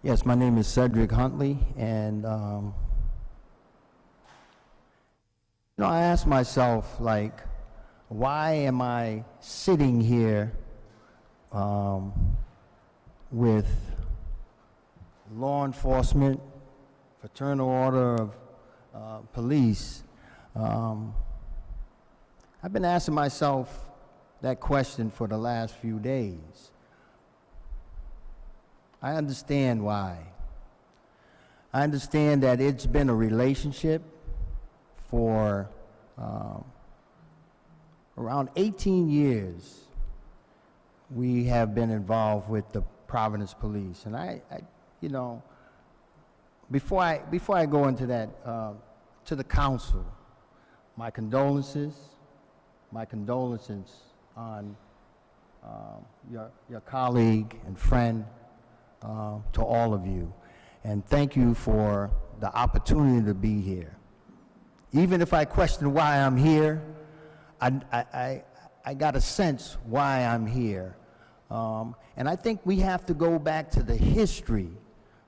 Yes, my name is Cedric Huntley, and I asked myself, like, why am I sitting here with law enforcement, fraternal order of police? I've been asking myself that question for the last few days. I understand why. I understand that it's been a relationship for around 18 years. We have been involved with the Providence Police, and before I go into that, to the council, my condolences on your colleague and friend, to all of you, and thank you for the opportunity to be here. Even if I question why I'm here, I got a sense why I'm here, and I think we have to go back to the history,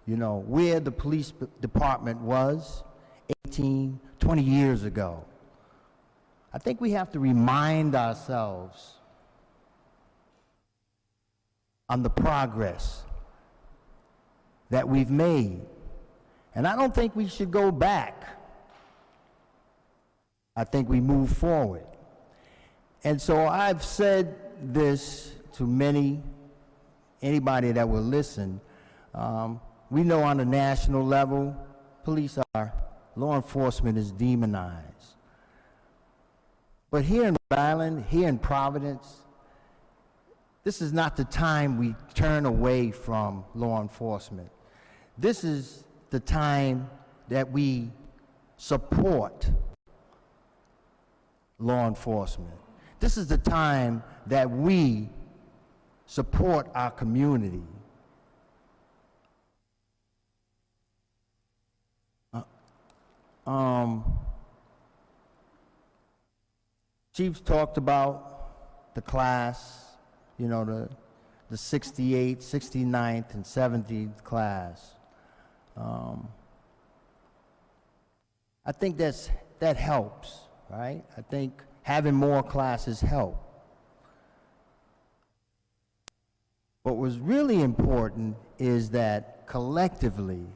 where the police department was 18, 20 years ago. I think we have to remind ourselves on the progress that we've made. And I don't think we should go back. I think we move forward. And so I've said this to anybody that will listen. We know on a national level, law enforcement is demonized. But here in Rhode Island, here in Providence, this is not the time we turn away from law enforcement. This is the time that we support law enforcement. This is the time that we support our community. Chiefs talked about the class, the 68th, 69th, and 70th class. I think that helps, right? I think having more classes help. But what's really important is that collectively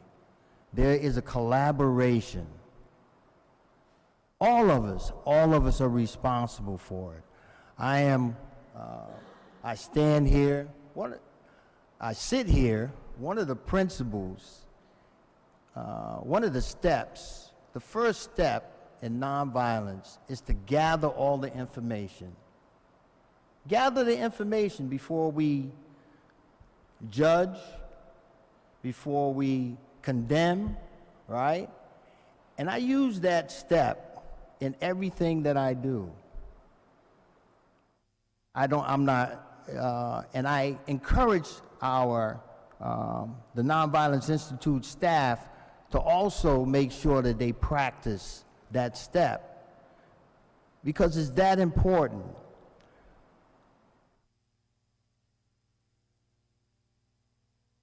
there is a collaboration. All of us are responsible for it. I stand here, I sit here, one of the principles, one of the steps, the first step in nonviolence is to gather all the information. Gather the information before we judge, before we condemn, right? And I use that step in everything that I do. And I encourage the Nonviolence Institute staff to also make sure that they practice that step, because it's that important.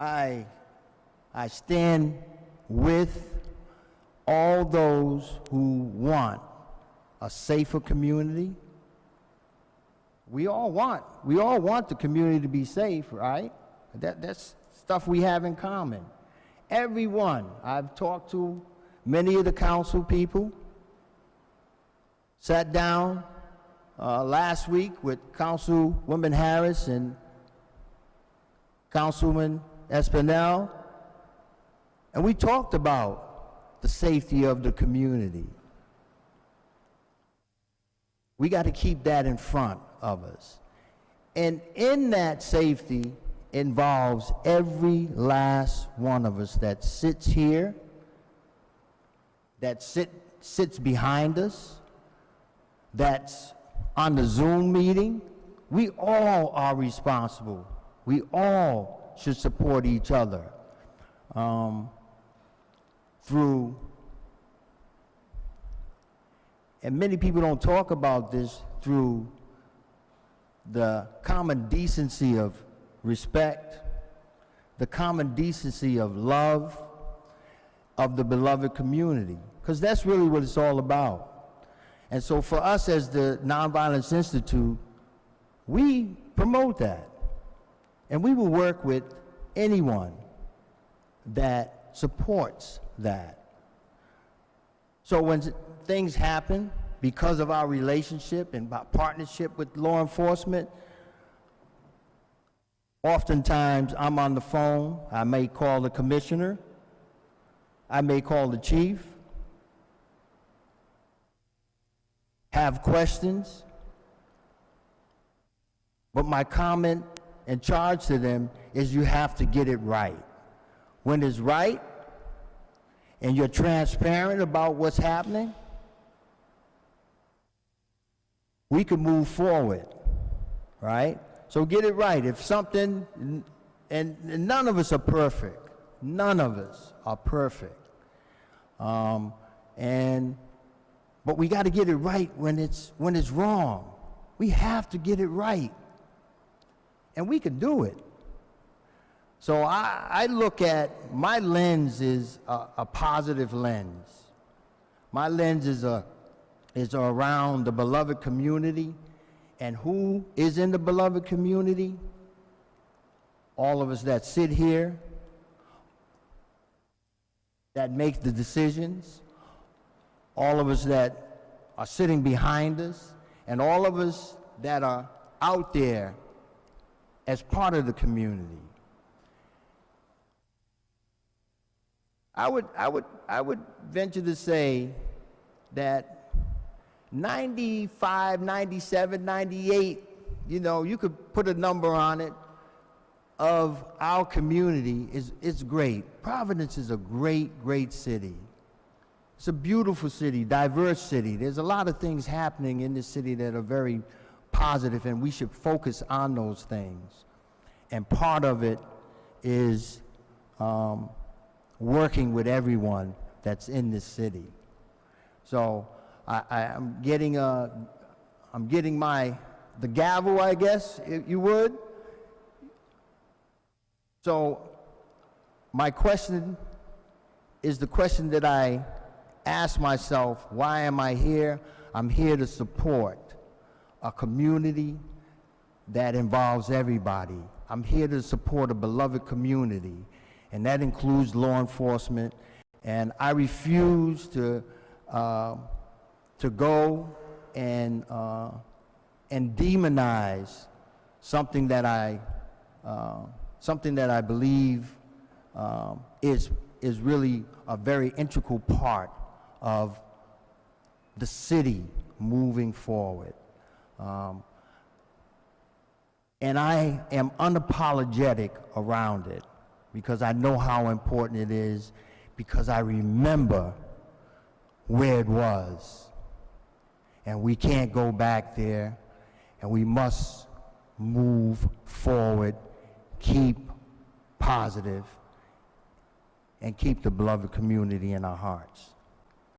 I stand with all those who want a safer community. We all want the community to be safe, right? That's stuff we have in common. Everyone, I've talked to many of the council people, sat down last week with Councilwoman Harris and Councilman Espinel, and we talked about the safety of the community. We got to keep that in front of us. And in that safety involves every last one of us that sits here, that sits behind us, that's on the Zoom meeting. We all are responsible. We all should support each other and many people don't talk about this, through the common decency of respect, the common decency of love of the beloved community, because that's really what it's all about. And so for us as the Nonviolence Institute, we promote that. And we will work with anyone that supports that. So when things happen because of our relationship and our partnership with law enforcement, oftentimes I'm on the phone. I may call the commissioner. I may call the chief, have questions, but my comment and charge to them is you have to get it right. When it's right and you're transparent about what's happening, we can move forward, right? So get it right. If something, and none of us are perfect. None of us are perfect. But we got to get it right when it's wrong. We have to get it right. And we can do it. So I look at, my lens is a positive lens. My lens is around the beloved community. And who is in the beloved community? All of us that sit here, that make the decisions, all of us that are sitting behind us, and all of us that are out there as part of the community. I would venture to say that 95, 97, 98, you could put a number on it, of our community is great. Providence is a great, great city. It's a beautiful city, diverse city. There's a lot of things happening in this city that are very positive, and we should focus on those things. And part of it is working with everyone that's in this city. So I'm getting the gavel, I guess, if you would. So my question is the question that I ask myself: why am I here? I'm here to support a community that involves everybody. I'm here to support a beloved community, and that includes law enforcement. And I refuse to go and demonize something that I believe is really a very integral part of the city moving forward. And I am unapologetic around it because I know how important it is, because I remember where it was. And we can't go back there, and we must move forward, keep positive, and keep the beloved community in our hearts.